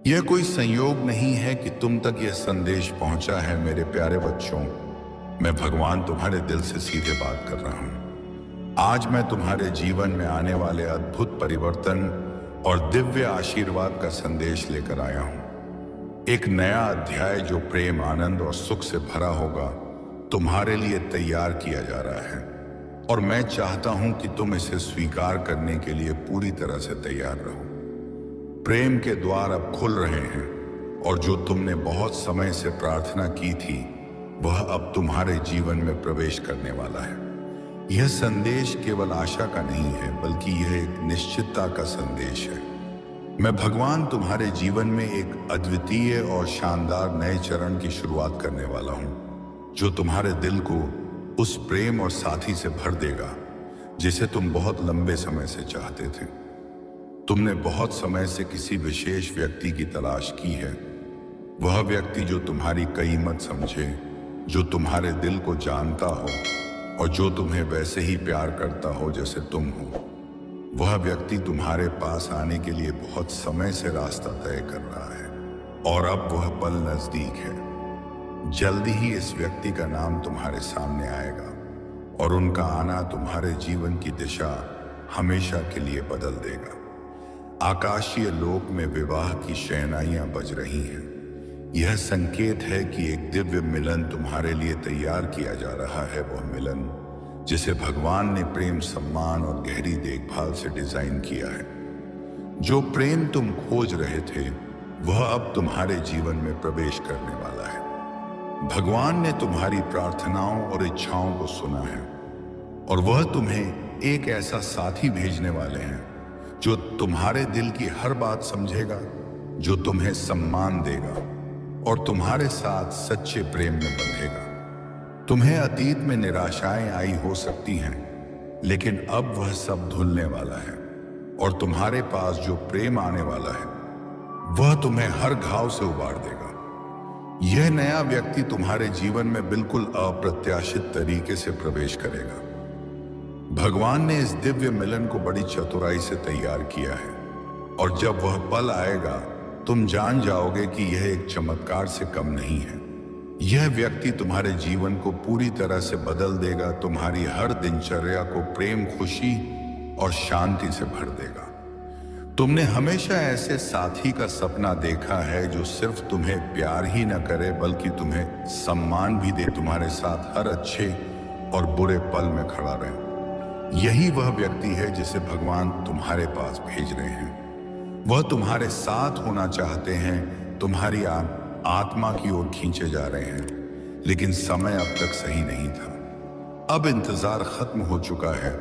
यह कोई संयोग नहीं है कि तुम तक यह संदेश पहुंचा है मेरे प्यारे बच्चों। मैं भगवान तुम्हारे दिल से सीधे बात कर रहा हूं। आज मैं तुम्हारे जीवन में आने वाले अद्भुत परिवर्तन और दिव्य आशीर्वाद का संदेश लेकर आया हूं। एक नया अध्याय जो प्रेम, आनंद और सुख से भरा होगा, तुम्हारे लिए तैयार किया जा रहा है। और मैं चाहता हूं कि तुम इसे स्वीकार करने के लिए पूरी तरह से तैयार रहो। प्रेम के द्वार अब खुल रहे हैं और जो तुमने बहुत समय से प्रार्थना की थी वह अब तुम्हारे जीवन में प्रवेश करने वाला है। यह संदेश केवल आशा का नहीं है, बल्कि यह एक निश्चितता का संदेश है। मैं भगवान तुम्हारे जीवन में एक अद्वितीय और शानदार नए चरण की शुरुआत करने वाला हूं, जो तुम्हारे दिल को उस प्रेम और साथी से भर देगा जिसे तुम बहुत लंबे समय से चाहते थे। तुमने बहुत समय से किसी विशेष व्यक्ति की तलाश की है, वह व्यक्ति जो तुम्हारी कीमत समझे, जो तुम्हारे दिल को जानता हो और जो तुम्हें वैसे ही प्यार करता हो जैसे तुम हो। वह व्यक्ति तुम्हारे पास आने के लिए बहुत समय से रास्ता तय कर रहा है और अब वह पल नजदीक है। जल्दी ही इस व्यक्ति का नाम तुम्हारे सामने आएगा और उनका आना तुम्हारे जीवन की दिशा हमेशा के लिए बदल देगा। आकाशीय लोक में विवाह की शहनाइयां बज रही हैं। यह संकेत है कि एक दिव्य मिलन तुम्हारे लिए तैयार किया जा रहा है। वह मिलन जिसे भगवान ने प्रेम, सम्मान और गहरी देखभाल से डिजाइन किया है। जो प्रेम तुम खोज रहे थे वह अब तुम्हारे जीवन में प्रवेश करने वाला है। भगवान ने तुम्हारी प्रार्थनाओं और इच्छाओं को सुना है और वह तुम्हें एक ऐसा साथी भेजने वाले हैं जो तुम्हारे दिल की हर बात समझेगा, जो तुम्हें सम्मान देगा और तुम्हारे साथ सच्चे प्रेम में बंधेगा। तुम्हें अतीत में निराशाएं आई हो सकती हैं, लेकिन अब वह सब धुलने वाला है और तुम्हारे पास जो प्रेम आने वाला है वह तुम्हें हर घाव से उबार देगा। यह नया व्यक्ति तुम्हारे जीवन में बिल्कुल अप्रत्याशित तरीके से प्रवेश करेगा। भगवान ने इस दिव्य मिलन को बड़ी चतुराई से तैयार किया है और जब वह पल आएगा तुम जान जाओगे कि यह एक चमत्कार से कम नहीं है। यह व्यक्ति तुम्हारे जीवन को पूरी तरह से बदल देगा, तुम्हारी हर दिनचर्या को प्रेम, खुशी और शांति से भर देगा। तुमने हमेशा ऐसे साथी का सपना देखा है जो सिर्फ तुम्हें प्यार ही न करे बल्कि तुम्हें सम्मान भी दे, तुम्हारे साथ हर अच्छे और बुरे पल में खड़ा रहे। यही वह व्यक्ति है जिसे भगवान तुम्हारे पास भेज रहे हैं। वह तुम्हारे साथ होना चाहते हैं, तुम्हारी आत्मा की ओर खींचे जा रहे हैं, लेकिन समय अब तक सही नहीं था। अब इंतजार खत्म हो चुका है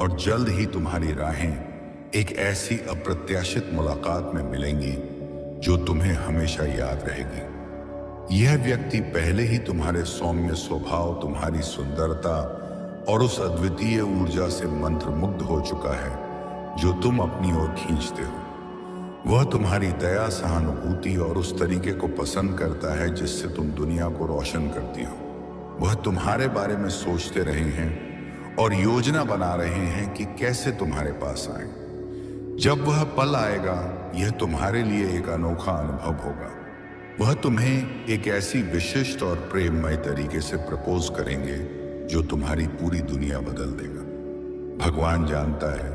और जल्द ही तुम्हारी राहें एक ऐसी अप्रत्याशित मुलाकात में मिलेंगी जो तुम्हें हमेशा याद रहेगी। यह व्यक्ति पहले ही तुम्हारे सौम्य स्वभाव, तुम्हारी सुंदरता और उस अद्वितीय ऊर्जा से मंत्रमुग्ध हो चुका है जो तुम अपनी ओर खींचते हो। वह तुम्हारी दया, सहानुभूति और उस तरीके को पसंद करता है जिससे तुम दुनिया को रोशन करती हो। वह तुम्हारे बारे में सोचते रहे हैं और योजना बना रहे हैं कि कैसे तुम्हारे पास आए। जब वह पल आएगा यह तुम्हारे लिए एक अनोखा अनुभव होगा। वह तुम्हें एक ऐसी विशिष्ट और प्रेममय तरीके से प्रपोज करेंगे जो तुम्हारी पूरी दुनिया बदल देगा। भगवान जानता है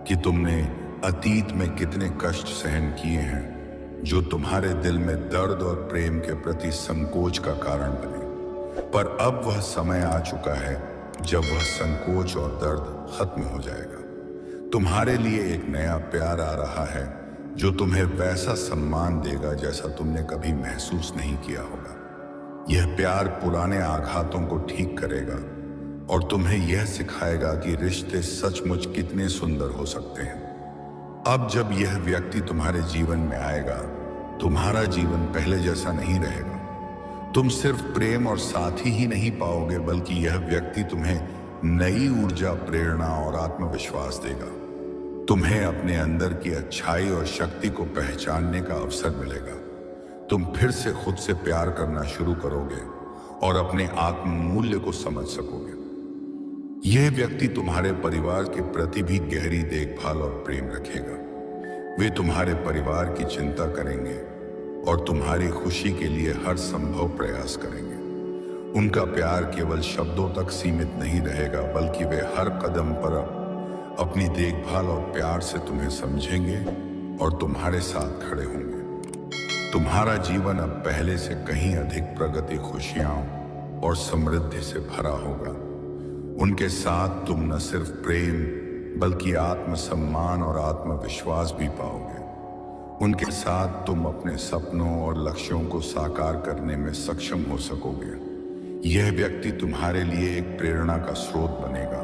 कि तुमने अतीत में कितने कष्ट सहन किए हैं जो तुम्हारे दिल में दर्द और प्रेम के प्रति संकोच का कारण बने, पर अब वह समय आ चुका है जब वह संकोच और दर्द खत्म हो जाएगा। तुम्हारे लिए एक नया प्यार आ रहा है जो तुम्हें वैसा सम्मान देगा जैसा तुमने कभी महसूस नहीं किया होगा। यह प्यार पुराने आघातों को ठीक करेगा और तुम्हें यह सिखाएगा कि रिश्ते सचमुच कितने सुंदर हो सकते हैं। अब जब यह व्यक्ति तुम्हारे जीवन में आएगा, तुम्हारा जीवन पहले जैसा नहीं रहेगा। तुम सिर्फ प्रेम और साथी ही नहीं पाओगे, बल्कि यह व्यक्ति तुम्हें नई ऊर्जा, प्रेरणा और आत्मविश्वास देगा। तुम्हें अपने अंदर की अच्छाई और शक्ति को पहचानने का अवसर मिलेगा। तुम फिर से खुद से प्यार करना शुरू करोगे और अपने आत्म मूल्य को समझ सकोगे। यह व्यक्ति तुम्हारे परिवार के प्रति भी गहरी देखभाल और प्रेम रखेगा। वे तुम्हारे परिवार की चिंता करेंगे, और तुम्हारी खुशी के लिए हर संभव प्रयास करेंगे। उनका प्यार केवल शब्दों तक सीमित नहीं रहेगा, बल्कि वे हर कदम पर अपनी देखभाल और प्यार से तुम्हें समझेंगे और तुम्हारे साथ खड़े होंगे। तुम्हारा जीवन अब पहले से कहीं अधिक प्रगति, खुशियां और समृद्धि से भरा होगा। उनके साथ तुम न सिर्फ प्रेम बल्कि आत्मसम्मान और आत्मविश्वास भी पाओगे। उनके साथ तुम अपने सपनों और लक्ष्यों को साकार करने में सक्षम हो सकोगे। यह व्यक्ति तुम्हारे लिए एक प्रेरणा का स्रोत बनेगा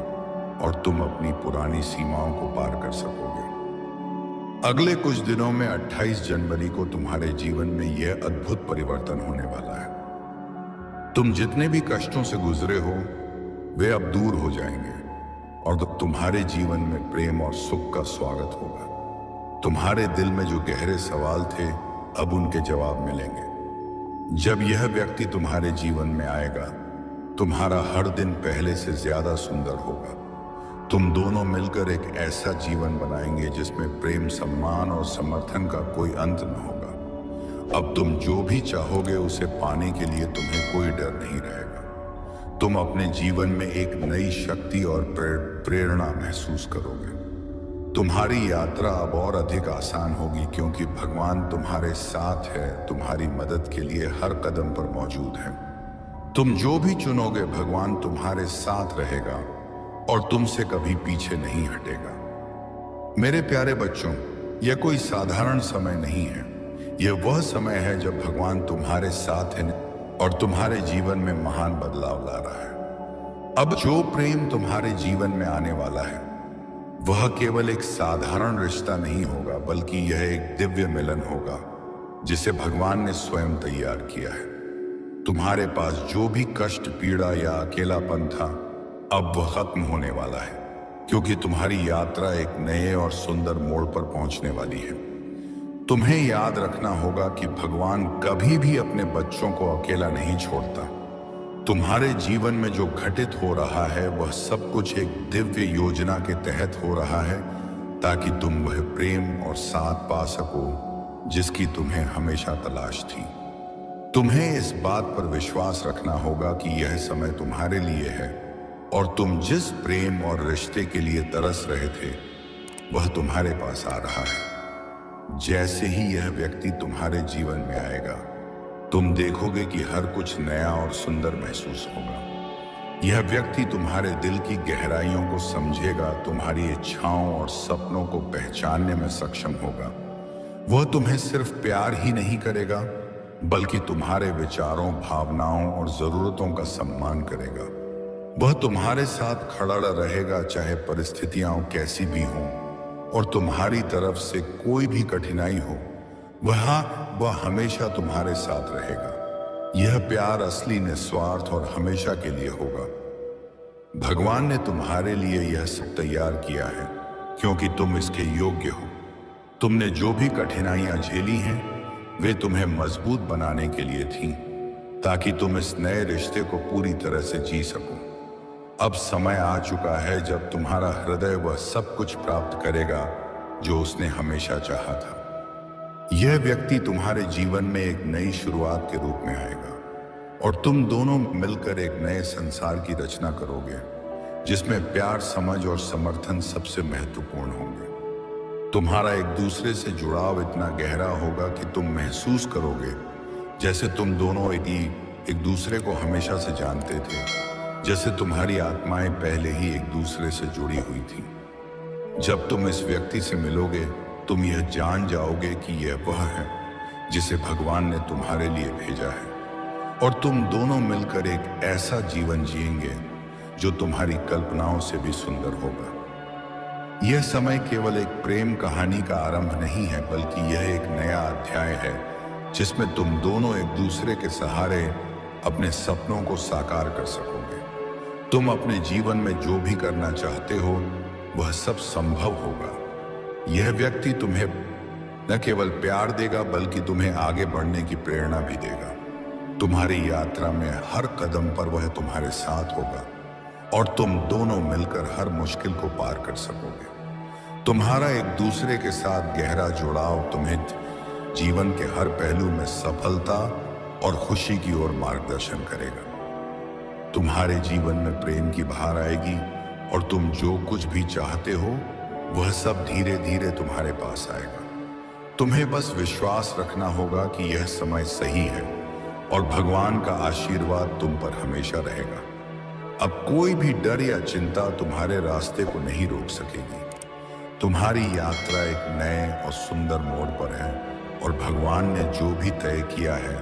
और तुम अपनी पुरानी सीमाओं को पार कर सकोगे। अगले कुछ दिनों में 28 जनवरी को तुम्हारे जीवन में यह अद्भुत परिवर्तन होने वाला है। तुम जितने भी कष्टों से गुजरे हो वे अब दूर हो जाएंगे और तुम्हारे जीवन में प्रेम और सुख का स्वागत होगा। तुम्हारे दिल में जो गहरे सवाल थे अब उनके जवाब मिलेंगे। जब यह व्यक्ति तुम्हारे जीवन में आएगा, तुम्हारा हर दिन पहले से ज्यादा सुंदर होगा। तुम दोनों मिलकर एक ऐसा जीवन बनाएंगे जिसमें प्रेम, सम्मान और समर्थन का कोई अंत न होगा। अब तुम जो भी चाहोगे उसे पाने के लिए तुम्हें कोई डर नहीं रहेगा। तुम अपने जीवन में एक नई शक्ति और प्रेरणा महसूस करोगे। तुम्हारी यात्रा अब और अधिक आसान होगी क्योंकि भगवान तुम्हारे साथ है, तुम्हारी मदद के लिए हर कदम पर मौजूद है। तुम जो भी चुनोगे भगवान तुम्हारे साथ रहेगा और तुमसे कभी पीछे नहीं हटेगा। मेरे प्यारे बच्चों, यह कोई साधारण समय नहीं है। यह वह समय है जब भगवान तुम्हारे साथ है और तुम्हारे जीवन में महान बदलाव ला रहा है। अब जो प्रेम तुम्हारे जीवन में आने वाला है वह केवल एक साधारण रिश्ता नहीं होगा, बल्कि यह एक दिव्य मिलन होगा जिसे भगवान ने स्वयं तैयार किया है। तुम्हारे पास जो भी कष्ट, पीड़ा या अकेलापन था अब वह खत्म होने वाला है, क्योंकि तुम्हारी यात्रा एक नए और सुंदर मोड़ पर पहुंचने वाली है। तुम्हें याद रखना होगा कि भगवान कभी भी अपने बच्चों को अकेला नहीं छोड़ता। तुम्हारे जीवन में जो घटित हो रहा है वह सब कुछ एक दिव्य योजना के तहत हो रहा है, ताकि तुम वह प्रेम और साथ पा सको जिसकी तुम्हें हमेशा तलाश थी। तुम्हें इस बात पर विश्वास रखना होगा कि यह समय तुम्हारे लिए है और तुम जिस प्रेम और रिश्ते के लिए तरस रहे थे वह तुम्हारे पास आ रहा है। जैसे ही यह व्यक्ति तुम्हारे जीवन में आएगा, तुम देखोगे कि हर कुछ नया और सुंदर महसूस होगा। यह व्यक्ति तुम्हारे दिल की गहराइयों को समझेगा, तुम्हारी इच्छाओं और सपनों को पहचानने में सक्षम होगा। वह तुम्हें सिर्फ प्यार ही नहीं करेगा, बल्कि तुम्हारे विचारों, भावनाओं और जरूरतों का सम्मान करेगा। वह तुम्हारे साथ खड़ा रहेगा चाहे परिस्थितियां कैसी भी हों, और तुम्हारी तरफ से कोई भी कठिनाई हो वह हमेशा तुम्हारे साथ रहेगा। यह प्यार असली, निस्वार्थ और हमेशा के लिए होगा। भगवान ने तुम्हारे लिए यह सब तैयार किया है क्योंकि तुम इसके योग्य हो। तुमने जो भी कठिनाइयां झेली हैं वे तुम्हें मजबूत बनाने के लिए थीं, ताकि तुम इस नए रिश्ते को पूरी तरह से जी सको। अब समय आ चुका है जब तुम्हारा हृदय वह सब कुछ प्राप्त करेगा जो उसने हमेशा चाहा था। यह व्यक्ति तुम्हारे जीवन में एक नई शुरुआत के रूप में आएगा और तुम दोनों मिलकर एक नए संसार की रचना करोगे जिसमें प्यार, समझ और समर्थन सबसे महत्वपूर्ण होंगे। तुम्हारा एक दूसरे से जुड़ाव इतना गहरा होगा कि तुम महसूस करोगे जैसे तुम दोनों एक दूसरे को हमेशा से जानते थे, जैसे तुम्हारी आत्माएं पहले ही एक दूसरे से जुड़ी हुई थी। जब तुम इस व्यक्ति से मिलोगे तुम यह जान जाओगे कि यह वह है जिसे भगवान ने तुम्हारे लिए भेजा है, और तुम दोनों मिलकर एक ऐसा जीवन जिएंगे जो तुम्हारी कल्पनाओं से भी सुंदर होगा। यह समय केवल एक प्रेम कहानी का आरंभ नहीं है, बल्कि यह एक नया अध्याय है जिसमें तुम दोनों एक दूसरे के सहारे अपने सपनों को साकार कर सकोगे। तुम अपने जीवन में जो भी करना चाहते हो वह सब संभव होगा। यह व्यक्ति तुम्हें न केवल प्यार देगा बल्कि तुम्हें आगे बढ़ने की प्रेरणा भी देगा। तुम्हारी यात्रा में हर कदम पर वह तुम्हारे साथ होगा और तुम दोनों मिलकर हर मुश्किल को पार कर सकोगे। तुम्हारा एक दूसरे के साथ गहरा जुड़ाव तुम्हें जीवन के हर पहलू में सफलता और खुशी की ओर मार्गदर्शन करेगा। तुम्हारे जीवन में प्रेम की बहार आएगी और तुम जो कुछ भी चाहते हो वह सब धीरे धीरे तुम्हारे पास आएगा। तुम्हें बस विश्वास रखना होगा कि यह समय सही है और भगवान का आशीर्वाद तुम पर हमेशा रहेगा। अब कोई भी डर या चिंता तुम्हारे रास्ते को नहीं रोक सकेगी। तुम्हारी यात्रा एक नए और सुंदर मोड़ पर है और भगवान ने जो भी तय किया है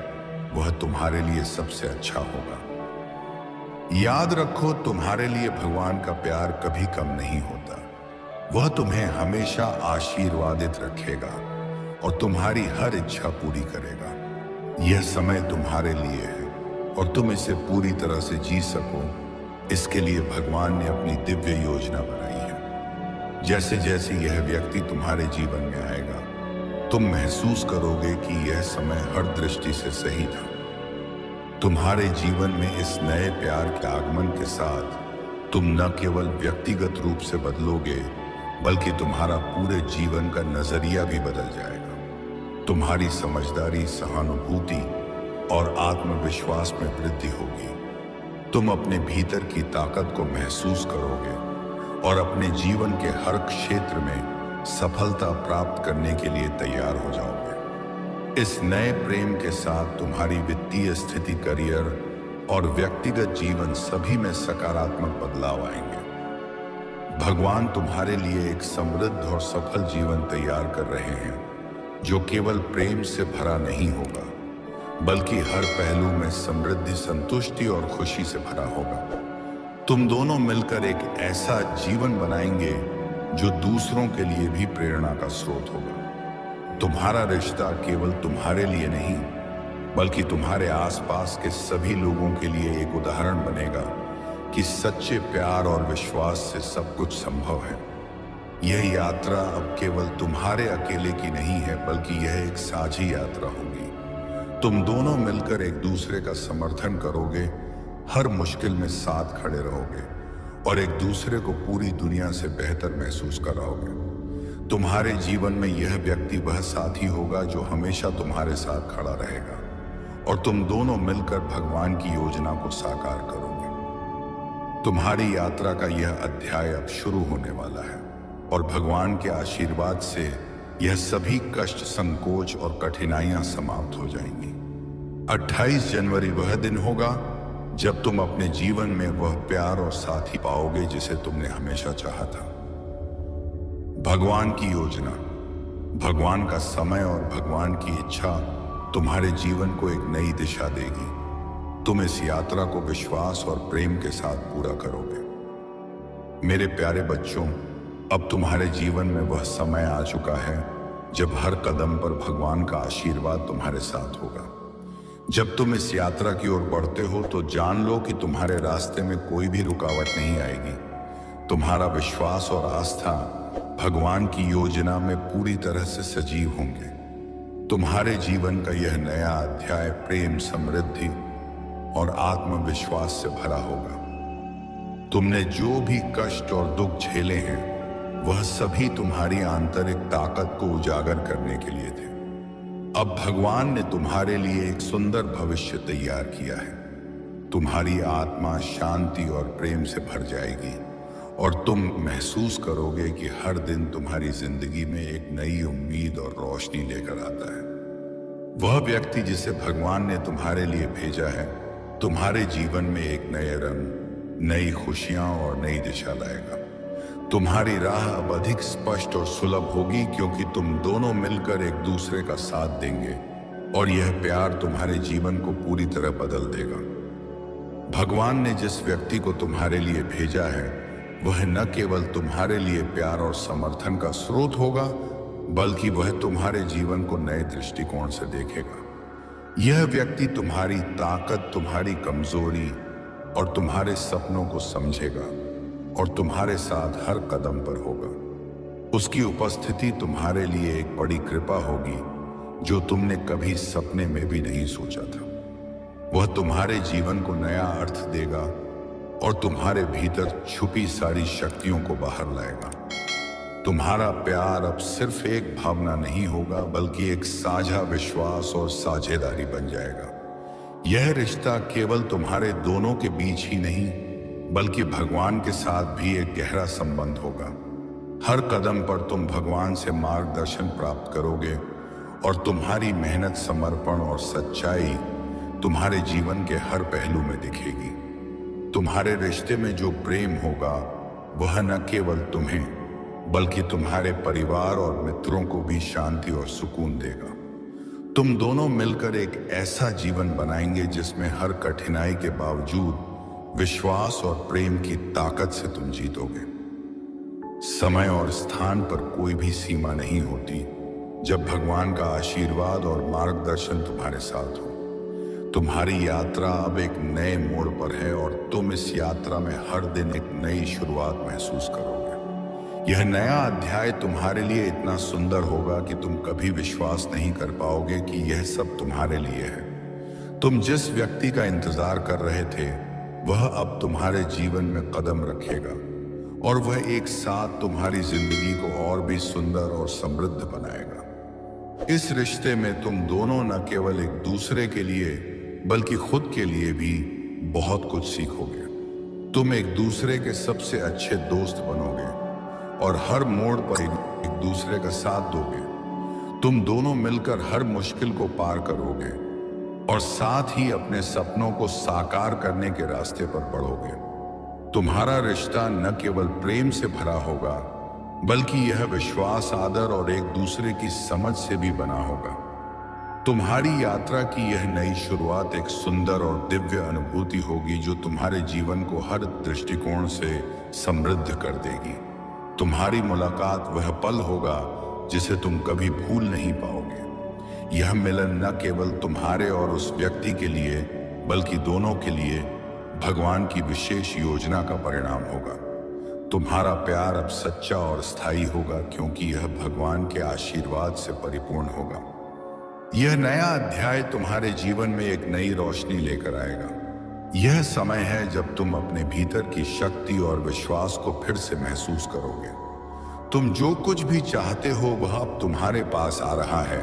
वह तुम्हारे लिए सबसे अच्छा होगा। याद रखो, तुम्हारे लिए भगवान का प्यार कभी कम नहीं होता। वह तुम्हें हमेशा आशीर्वादित रखेगा और तुम्हारी हर इच्छा पूरी करेगा। यह समय तुम्हारे लिए है और तुम इसे पूरी तरह से जी सको, इसके लिए भगवान ने अपनी दिव्य योजना बनाई है। जैसे जैसे यह व्यक्ति तुम्हारे जीवन में आएगा, तुम महसूस करोगे कि यह समय हर दृष्टि से सही था। तुम्हारे जीवन में इस नए प्यार के आगमन के साथ तुम न केवल व्यक्तिगत रूप से बदलोगे, बल्कि तुम्हारा पूरे जीवन का नजरिया भी बदल जाएगा। तुम्हारी समझदारी, सहानुभूति और आत्मविश्वास में वृद्धि होगी। तुम अपने भीतर की ताकत को महसूस करोगे और अपने जीवन के हर क्षेत्र में सफलता प्राप्त करने के लिए तैयार हो जाओगे। इस नए प्रेम के साथ तुम्हारी वित्तीय स्थिति, करियर और व्यक्तिगत जीवन सभी में सकारात्मक बदलाव आएंगे। भगवान तुम्हारे लिए एक समृद्ध और सफल जीवन तैयार कर रहे हैं, जो केवल प्रेम से भरा नहीं होगा, बल्कि हर पहलू में समृद्धि, संतुष्टि और खुशी से भरा होगा। तुम दोनों मिलकर एक ऐसा जीवन बनाएंगे जो दूसरों के लिए भी प्रेरणा का स्रोत होगा। तुम्हारा रिश्ता केवल तुम्हारे लिए नहीं, बल्कि तुम्हारे आसपास के सभी लोगों के लिए एक उदाहरण बनेगा कि सच्चे प्यार और विश्वास से सब कुछ संभव है। यह यात्रा अब केवल तुम्हारे अकेले की नहीं है, बल्कि यह एक साझी यात्रा होगी। तुम दोनों मिलकर एक दूसरे का समर्थन करोगे, हर मुश्किल में साथ खड़े रहोगे और एक दूसरे को पूरी दुनिया से बेहतर महसूस कराओगे। तुम्हारे जीवन में यह व्यक्ति वह साथी होगा जो हमेशा तुम्हारे साथ खड़ा रहेगा और तुम दोनों मिलकर भगवान की योजना को साकार करोगे। तुम्हारी यात्रा का यह अध्याय अब शुरू होने वाला है और भगवान के आशीर्वाद से यह सभी कष्ट, संकोच और कठिनाइयां समाप्त हो जाएंगी। 28 जनवरी वह दिन होगा जब तुम अपने जीवन में वह प्यार और साथी पाओगे जिसे तुमने हमेशा चाहा था। भगवान की योजना, भगवान का समय और भगवान की इच्छा तुम्हारे जीवन को एक नई दिशा देगी। तुम इस यात्रा को विश्वास और प्रेम के साथ पूरा करोगे। मेरे प्यारे बच्चों, अब तुम्हारे जीवन में वह समय आ चुका है जब हर कदम पर भगवान का आशीर्वाद तुम्हारे साथ होगा। जब तुम इस यात्रा की ओर बढ़ते हो तो जान लो कि तुम्हारे रास्ते में कोई भी रुकावट नहीं आएगी। तुम्हारा विश्वास और आस्था भगवान की योजना में पूरी तरह से सजीव होंगे। तुम्हारे जीवन का यह नया अध्याय प्रेम, समृद्धि और आत्मविश्वास से भरा होगा। तुमने जो भी कष्ट और दुख झेले हैं वह सभी तुम्हारी आंतरिक ताकत को उजागर करने के लिए थे। अब भगवान ने तुम्हारे लिए एक सुंदर भविष्य तैयार किया है। तुम्हारी आत्मा शांति और प्रेम से भर जाएगी और तुम महसूस करोगे कि हर दिन तुम्हारी जिंदगी में एक नई उम्मीद और रोशनी लेकर आता है। वह व्यक्ति जिसे भगवान ने तुम्हारे लिए भेजा है तुम्हारे जीवन में एक नए रंग, नई खुशियां और नई दिशा लाएगा। तुम्हारी राह अब अधिक स्पष्ट और सुलभ होगी क्योंकि तुम दोनों मिलकर एक दूसरे का साथ देंगे और यह प्यार तुम्हारे जीवन को पूरी तरह बदल देगा। भगवान ने जिस व्यक्ति को तुम्हारे लिए भेजा है वह न केवल तुम्हारे लिए प्यार और समर्थन का स्रोत होगा, बल्कि वह तुम्हारे जीवन को नए दृष्टिकोण से देखेगा। यह व्यक्ति तुम्हारी ताकत, तुम्हारी कमजोरी और तुम्हारे सपनों को समझेगा और तुम्हारे साथ हर कदम पर होगा। उसकी उपस्थिति तुम्हारे लिए एक बड़ी कृपा होगी जो तुमने कभी सपने में भी नहीं सोचा था। वह तुम्हारे जीवन को नया अर्थ देगा और तुम्हारे भीतर छुपी सारी शक्तियों को बाहर लाएगा। तुम्हारा प्यार अब सिर्फ एक भावना नहीं होगा, बल्कि एक साझा विश्वास और साझेदारी बन जाएगा। यह रिश्ता केवल तुम्हारे दोनों के बीच ही नहीं, बल्कि भगवान के साथ भी एक गहरा संबंध होगा। हर कदम पर तुम भगवान से मार्गदर्शन प्राप्त करोगे और तुम्हारी मेहनत, समर्पण और सच्चाई तुम्हारे जीवन के हर पहलू में दिखेगी। तुम्हारे रिश्ते में जो प्रेम होगा वह न केवल तुम्हें बल्कि तुम्हारे परिवार और मित्रों को भी शांति और सुकून देगा। तुम दोनों मिलकर एक ऐसा जीवन बनाएंगे जिसमें हर कठिनाई के बावजूद विश्वास और प्रेम की ताकत से तुम जीतोगे। समय और स्थान पर कोई भी सीमा नहीं होती जब भगवान का आशीर्वाद और मार्गदर्शन तुम्हारे साथ हो। तुम्हारी यात्रा अब एक नए मोड़ पर है और तुम इस यात्रा में हर दिन एक नई शुरुआत महसूस करोगे। यह नया अध्याय तुम्हारे लिए इतना सुंदर होगा कि तुम कभी विश्वास नहीं कर पाओगे कि यह सब तुम्हारे लिए है। तुम जिस व्यक्ति का इंतजार कर रहे थे वह अब तुम्हारे जीवन में कदम रखेगा और वह एक साथ तुम्हारी जिंदगी को और भी सुंदर और समृद्ध बनाएगा। इस रिश्ते में तुम दोनों न केवल एक दूसरे के लिए बल्कि खुद के लिए भी बहुत कुछ सीखोगे। तुम एक दूसरे के सबसे अच्छे दोस्त बनोगे और हर मोड़ पर एक दूसरे का साथ दोगे। तुम दोनों मिलकर हर मुश्किल को पार करोगे और साथ ही अपने सपनों को साकार करने के रास्ते पर बढ़ोगे। तुम्हारा रिश्ता न केवल प्रेम से भरा होगा, बल्कि यह विश्वास, आदर और एक दूसरे की समझ से भी बना होगा। तुम्हारी यात्रा की यह नई शुरुआत एक सुंदर और दिव्य अनुभूति होगी जो तुम्हारे जीवन को हर दृष्टिकोण से समृद्ध कर देगी। तुम्हारी मुलाकात वह पल होगा जिसे तुम कभी भूल नहीं पाओगे। यह मिलन न केवल तुम्हारे और उस व्यक्ति के लिए बल्कि दोनों के लिए भगवान की विशेष योजना का परिणाम होगा। तुम्हारा प्यार अब सच्चा और स्थायी होगा क्योंकि यह भगवान के आशीर्वाद से परिपूर्ण होगा। यह नया अध्याय तुम्हारे जीवन में एक नई रोशनी लेकर आएगा। यह समय है जब तुम अपने भीतर की शक्ति और विश्वास को फिर से महसूस करोगे। तुम जो कुछ भी चाहते हो वह अब तुम्हारे पास आ रहा है,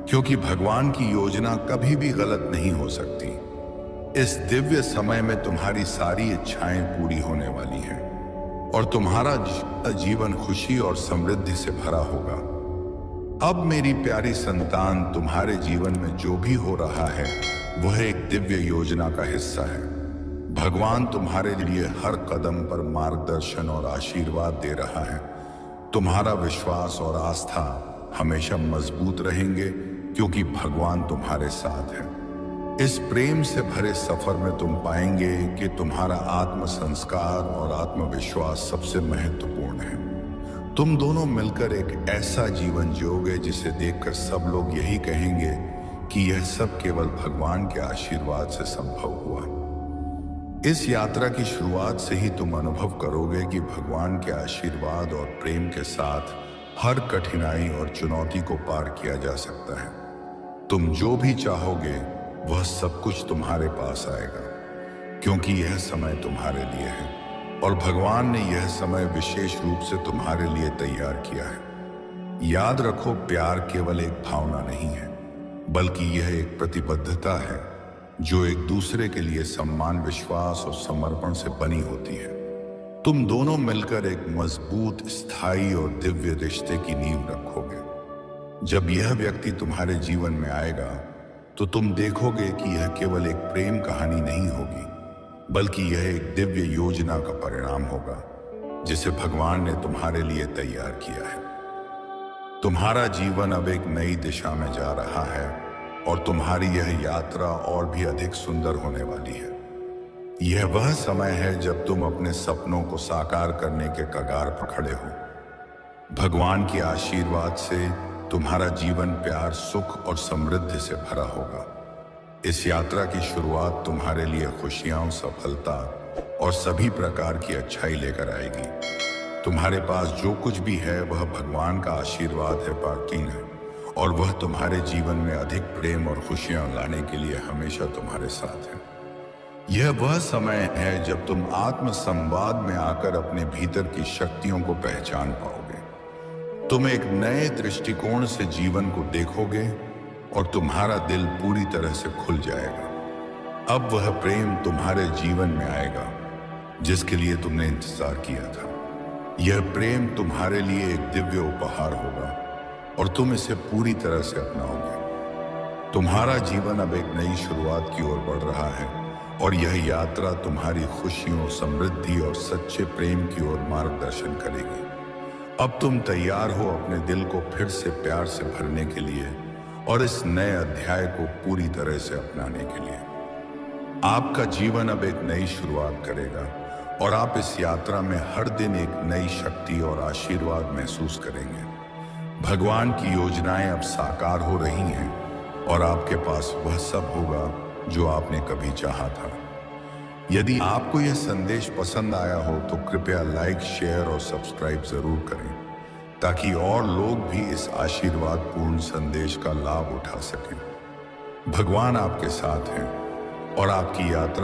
क्योंकि भगवान की योजना कभी भी गलत नहीं हो सकती। इस दिव्य समय में तुम्हारी सारी इच्छाएं पूरी होने वाली हैं और तुम्हारा जीवन खुशी और समृद्धि से भरा होगा। अब मेरी प्यारी संतान, तुम्हारे जीवन में जो भी हो रहा है वह एक दिव्य योजना का हिस्सा है। भगवान तुम्हारे लिए हर कदम पर मार्गदर्शन और आशीर्वाद दे रहा है। तुम्हारा विश्वास और आस्था हमेशा मजबूत रहेंगे क्योंकि भगवान तुम्हारे साथ है। इस प्रेम से भरे सफर में तुम पाएंगे कि तुम्हारा आत्म संस्कार और आत्मविश्वास सबसे महत्वपूर्ण है। तुम दोनों मिलकर एक ऐसा जीवन जियोगे जिसे देखकर सब लोग यही कहेंगे कि यह सब केवल भगवान के आशीर्वाद से संभव हुआ। इस यात्रा की शुरुआत से ही तुम अनुभव करोगे कि भगवान के आशीर्वाद और प्रेम के साथ हर कठिनाई और चुनौती को पार किया जा सकता है। तुम जो भी चाहोगे वह सब कुछ तुम्हारे पास आएगा, क्योंकि यह समय तुम्हारे लिए है और भगवान ने यह समय विशेष रूप से तुम्हारे लिए तैयार किया है। याद रखो, प्यार केवल एक भावना नहीं है, बल्कि यह एक प्रतिबद्धता है जो एक दूसरे के लिए सम्मान, विश्वास और समर्पण से बनी होती है। तुम दोनों मिलकर एक मजबूत, स्थायी और दिव्य रिश्ते की नींव रखोगे। जब यह व्यक्ति तुम्हारे जीवन में आएगा तो तुम देखोगे कि यह केवल एक प्रेम कहानी नहीं होगी, बल्कि यह एक दिव्य योजना का परिणाम होगा जिसे भगवान ने तुम्हारे लिए तैयार किया है। तुम्हारा जीवन अब एक नई दिशा में जा रहा है और तुम्हारी यह यात्रा और भी अधिक सुंदर होने वाली है। यह वह समय है जब तुम अपने सपनों को साकार करने के कगार पर खड़े हो। भगवान के आशीर्वाद से तुम्हारा जीवन प्यार, सुख और समृद्धि से भरा होगा। इस यात्रा की शुरुआत तुम्हारे लिए खुशियां, सफलता और सभी प्रकार की अच्छाई लेकर आएगी। तुम्हारे पास जो कुछ भी है वह भगवान का आशीर्वाद है, पार्किंग है, और वह तुम्हारे जीवन में अधिक प्रेम और खुशियां लाने के लिए हमेशा तुम्हारे साथ है। यह वह समय है जब तुम आत्म संवाद में आकर अपने भीतर की शक्तियों को पहचान पाओगे तुम एक नए दृष्टिकोण से जीवन को देखोगे और तुम्हारा दिल पूरी तरह से खुल जाएगा। अब वह प्रेम तुम्हारे जीवन में आएगा जिसके लिए तुमने इंतजार किया था। यह प्रेम तुम्हारे लिए एक दिव्य उपहार होगा और तुम इसे पूरी तरह से अपनाओगे। तुम्हारा जीवन अब एक नई शुरुआत की ओर बढ़ रहा है और यह यात्रा तुम्हारी खुशियों, समृद्धि और सच्चे प्रेम की ओर मार्गदर्शन करेगी। अब तुम तैयार हो अपने दिल को फिर से प्यार से भरने के लिए और इस नए अध्याय को पूरी तरह से अपनाने के लिए। आपका जीवन अब एक नई शुरुआत करेगा और आप इस यात्रा में हर दिन एक नई शक्ति और आशीर्वाद महसूस करेंगे। भगवान की योजनाएं अब साकार हो रही हैं और आपके पास वह सब होगा जो आपने कभी चाहा था। यदि आपको यह संदेश पसंद आया हो तो कृपया लाइक, शेयर और सब्सक्राइब जरूर करें ताकि और लोग भी इस आशीर्वाद पूर्ण संदेश का लाभ उठा सकें। भगवान आपके साथ हैं और आपकी यात्रा